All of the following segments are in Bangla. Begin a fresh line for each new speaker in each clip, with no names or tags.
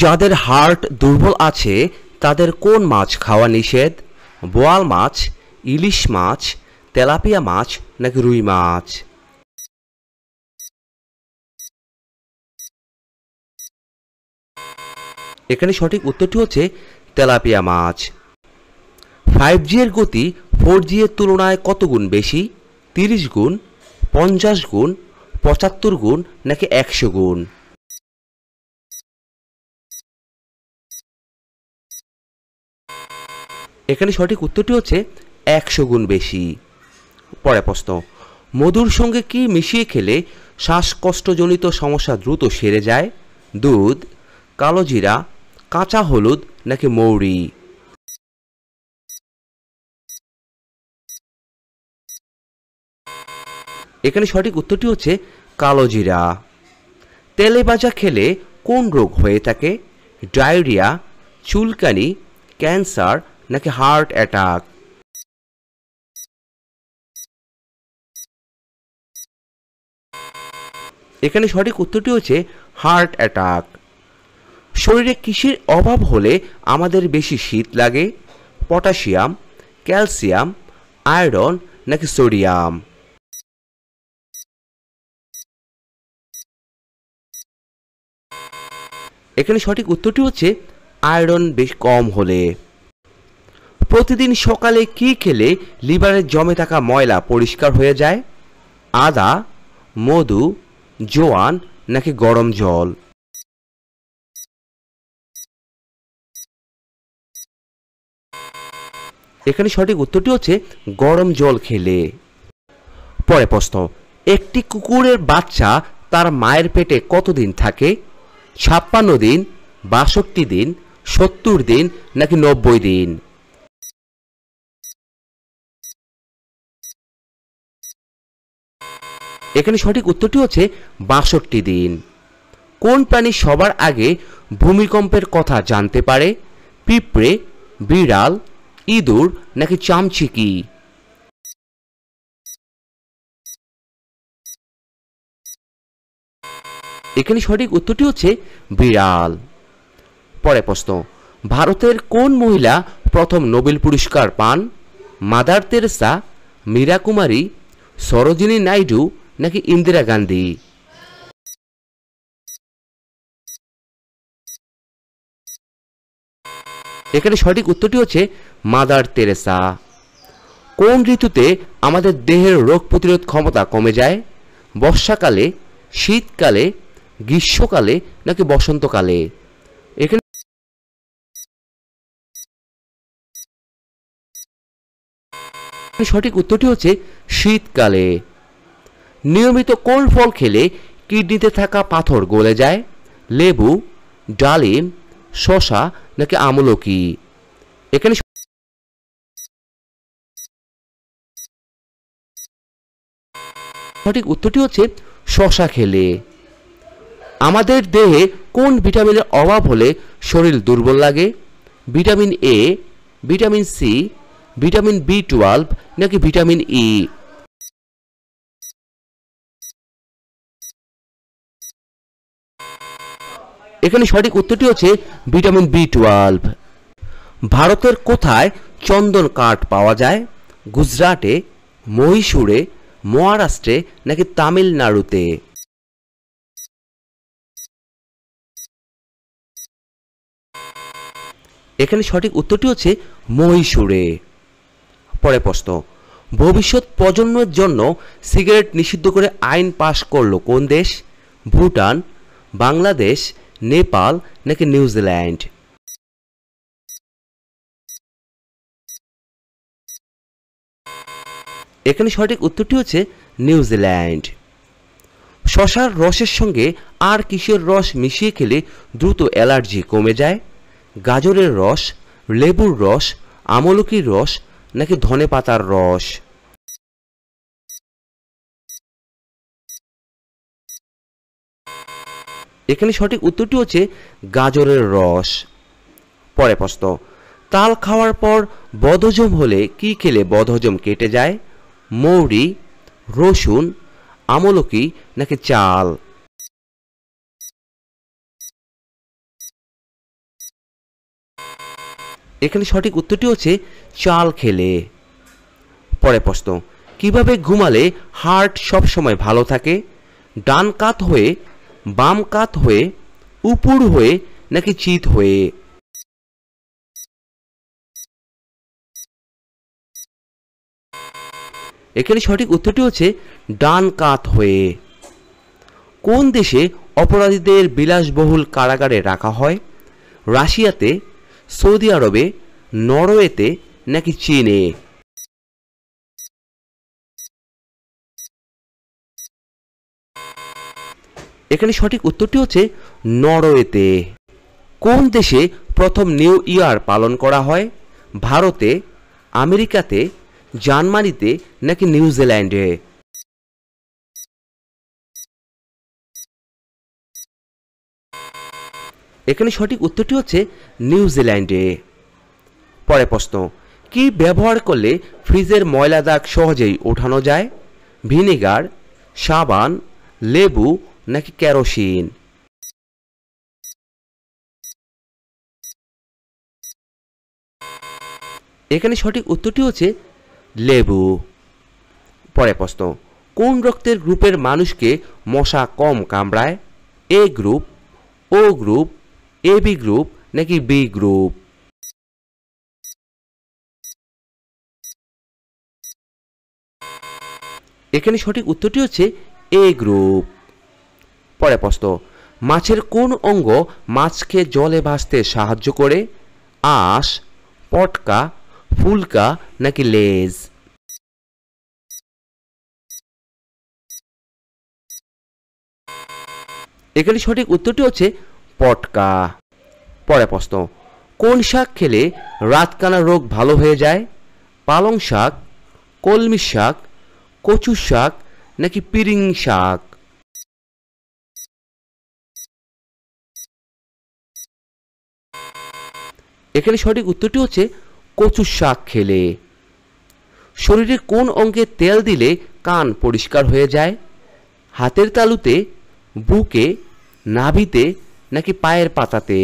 যাদের হার্ট দুর্বল আছে তাদের কোন মাছ খাওয়া নিষেধ? বোয়াল মাছ, ইলিশ মাছ, তেলাপিয়া মাছ নাকি রুই মাছ? এখানে সঠিক উত্তরটি হচ্ছে তেলাপিয়া মাছ। 5G এর গতি 4G এর তুলনায় কত গুণ বেশি? 30 গুণ, 50 গুণ, 75 গুণ নাকি 100 গুণ? এখানে সঠিক উত্তরটি হচ্ছে 100 গুণ বেশি। পরের প্রশ্ন, মধুর সঙ্গে কি মিশিয়ে খেলে শ্বাসকষ্টজনিত সমস্যা দ্রুত সেরে যায়? দুধ, কালোজিরা, কাঁচা হলুদ নাকি মৌরি? এখানে সঠিক উত্তরটি হচ্ছে কালোজিরা। তেলে ভাজা খেলে কোন রোগ হয়ে থাকে? ডায়রিয়া, চুলকানি, ক্যান্সার নাকি হার্ট অ্যাটাক? এখানে সঠিক উত্তরটি হচ্ছে হার্ট অ্যাটাক। শরীরে কিসের অভাব হলে আমাদের বেশি শীত লাগে? পটাশিয়াম, ক্যালসিয়াম, আয়রন নাকি সোডিয়াম? এখানে সঠিক উত্তরটি হচ্ছে আয়রন বেশ কম হলে। প্রতিদিন সকালে কি খেলে লিভারে জমে থাকা ময়লা পরিষ্কার হয়ে যায়? আদা, মধু, জোয়ান নাকি গরম জল? এখানে সঠিক উত্তরটি হচ্ছে গরম জল খেলে। পরে প্রশ্ন, একটি কুকুরের বাচ্চা তার মায়ের পেটে কতদিন থাকে? 56 দিন, 62 দিন, 70 দিন নাকি 90 দিন? এখানে সঠিক উত্তরটি হচ্ছে 62 দিন। কোন প্রাণী সবার আগে ভূমিকম্পের কথা জানতে পারে? পিঁপড়ে, বিড়াল, ইঁদুর নাকি চামচিকি? এখানে সঠিক উত্তরটি হচ্ছে বিড়াল। পরের প্রশ্ন, ভারতের কোন মহিলা প্রথম নোবেল পুরস্কার পান? মাদার তেরেসা, মীরা কুমারী, সরোজিনী নাইডু নাকি ইন্দিরা গান্ধী? এখানে সঠিক উত্তরটি হচ্ছে মাদার তেরেসা। কোন ঋতুতে আমাদের দেহের রোগ প্রতিরোধ ক্ষমতা কমে যায়? বর্ষাকালে, শীতকালে, গ্রীষ্মকালে নাকি বসন্তকালে? এখানে সঠিক উত্তরটি হচ্ছে শীতকালে। নিয়মিত কোন ফল খেলে কিডনিতে থাকা পাথর গলে যায়? লেবু, ডালিম, শসা নাকি আমলকি? এখানে সঠিক উত্তরটি হচ্ছে শসা খেলে। আমাদের দেহে কোন ভিটামিনের অভাব হলে শরীর দুর্বল লাগে? Vitamin A, vitamin C, vitamin B12 নাকি ভিটামিন ই? এখানে সঠিক উত্তরটি হচ্ছে ভিটামিন B12। ভারতের কোথায় চন্দন কাঠ পাওয়া যায়? গুজরাটে, মহীশূরে, মহারাষ্ট্রে নাকি তামিলনাড়ুতে? এখানে সঠিক উত্তরটি হচ্ছে মহীশূরে। পরে প্রশ্ন, ভবিষ্যৎ প্রজন্মের জন্য সিগারেট নিষিদ্ধ করে আইন পাশ করলো কোন দেশ? ভুটান, বাংলাদেশ, নেপাল নাকি নিউজিল্যান্ড? এখানে সঠিক উত্তরটি হচ্ছে নিউজিল্যান্ড। শশার রসের সঙ্গে আর কিসের রস মিশিয়ে খেলে দ্রুত অ্যালার্জি কমে যায়? গাজরের রস, লেবুর রস, আমলকির রস নাকি ধনেপাতার রস? এখানে সঠিক উত্তরটি হচ্ছে গাজরের রস। পরে প্রশ্ন, তাল খাওয়ার পর বদহজম হলে কি খেলে বদহজম কেটে যায়? মৌরি, রসুন, আমলকি নাকি চাল? এখানে সঠিক উত্তরটি হচ্ছে চাল খেলে। পরের প্রশ্ন, কিভাবে ঘুমালে হার্ট সবসময় ভালো থাকে? ডান কাত হয়ে, বাম কাত হয়ে, উপর হয়ে নাকি চিত হয়ে? এখানে সঠিক উত্তরটি হচ্ছে ডান কাত হয়ে। কোন দেশে অপরাধীদের বিলাসবহুল কারাগারে রাখা হয়? রাশিয়াতে, সৌদি আরবে, নরওয়েতে নাকি চীনে? এখানে সঠিক উত্তরটি হচ্ছে নরওয়েতে। কোন দেশে প্রথম নিউ ইয়ার পালন করা হয়? ভারতে, আমেরিকাতে, জার্মানিতে নাকি নিউজিল্যান্ডে? এখানে সঠিক উত্তরটি হচ্ছে নিউজিল্যান্ডে। পরের প্রশ্ন, কি ব্যবহার করলে ফ্রিজের ময়লা দাগ সহজেই ওঠানো যায়? ভিনেগার, সাবান, লেবু নাকি কেরোসিন? এখানে সঠিক উত্তরটি হচ্ছে লেবু। পরের প্রশ্ন, কোন রক্তের গ্রুপের মানুষকে মশা কম কামড়ায়? এ গ্রুপ, ও গ্রুপ, এবি গ্রুপ নাকি বি গ্রুপ? এখানে সঠিক উত্তরটি হচ্ছে এ গ্রুপ। পরের প্রশ্ন, মাছের কোন অঙ্গ মাছকে জলে ভাসতে সাহায্য করে? আঁশ, পটকা, ফুলকা নাকি লেজ? এখানে সঠিক উত্তরটি হচ্ছে পটকা। পরের প্রশ্ন, কোন শাক খেলে রাতকানা রোগ ভালো হয়ে যায়? পালং শাক, কলমি শাক, কচু শাক নাকি পিরিং শাক? এখানে সঠিক উত্তরটি হচ্ছে কচু শাক খেলে। শরীরে কোন অঙ্গে তেল দিলে কান পরিষ্কার হয়ে যায়? হাতের তালুতে, বুকে, নাভিতে নাকি পায়ের পাতাতে?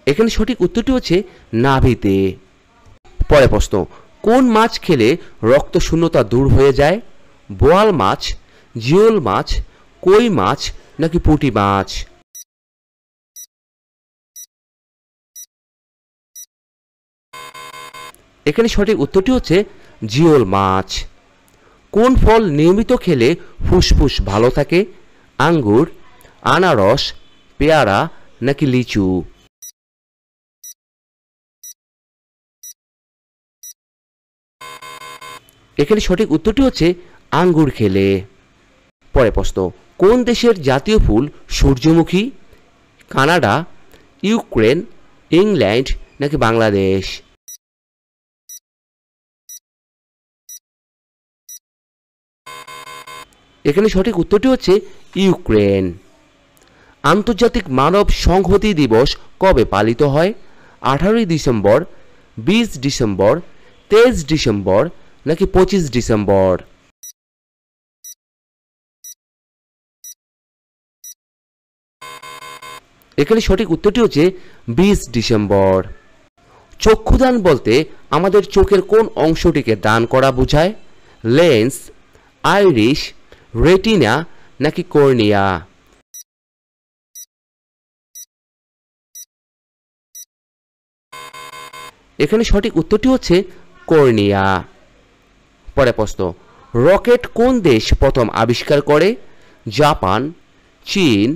এখানে সঠিক উত্তরটি হচ্ছে নাভিতে। পরের প্রশ্ন, কোন মাছ খেলে রক্ত শূন্যতা দূর হয়ে যায়? বোয়াল মাছ, জিওল মাছ, কই মাছ নাকি পুঁটি মাছ? এখানে সঠিক উত্তরটি হচ্ছে জিওল মাছ। কোন ফল নিয়মিত খেলে ফুসফুস ভালো থাকে? আঙ্গুর, আনারস, পেয়ারা নাকি লিচু? এখানে সঠিক উত্তরটি হচ্ছে আঙ্গুর খেলে। পরের প্রশ্ন, কোন দেশের জাতীয় ফুল সূর্যমুখী? কানাডা, ইউক্রেন, ইংল্যান্ড নাকি বাংলাদেশ? এখানে সঠিক উত্তরটি হচ্ছে ইউক্রেন। আন্তর্জাতিক মানব সংহতি দিবস কবে পালিত হয়? 18 ডিসেম্বর, 20 ডিসেম্বর, 23 ডিসেম্বর নাকি 25 ডিসেম্বর? এখানে সঠিক উত্তরটি হচ্ছে 20 ডিসেম্বর। চক্ষুদান বলতে আমাদের চোখের কোন অংশটিকে দান করা বোঝায়? লেন্স, আইরিশ, রেটিনা নাকি কর্নিয়া? এখানে সঠিক উত্তরটি হচ্ছে কর্নিয়া। পরের প্রশ্ন, রকেট কোন দেশ প্রথম আবিষ্কার করে? জাপান, চীন,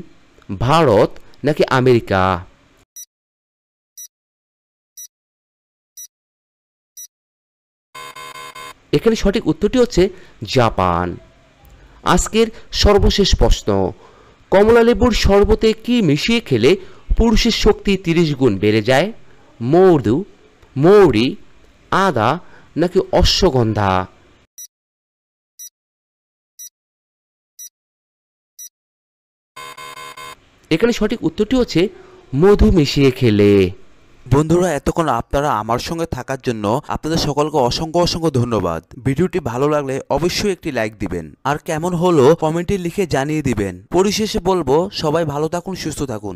ভারত নাকি আমেরিকা? এখানে সঠিক উত্তরটি হচ্ছে জাপান। আজকের সর্বশেষ প্রশ্ন, কমলালেবুর শরবতে কি মিশিয়ে খেলে পুরুষের শক্তি 30 গুণ বেড়ে যায়? মধু, মৌরি, আদা নাকি অশ্বগন্ধা? এখানে সঠিক উত্তরটি হচ্ছে মধু মিশিয়ে খেলে।
বন্ধুরা, এতক্ষণ আপনারা আমার সঙ্গে থাকার জন্য আপনাদের সকলকে অসংখ্য অসংখ্য ধন্যবাদ। ভিডিওটি ভালো লাগলে অবশ্যই একটি লাইক দিবেন, আর কেমন হলো কমেন্টে লিখে জানিয়ে দিবেন। পরিশেষে বলবো, সবাই ভালো থাকুন, সুস্থ থাকুন।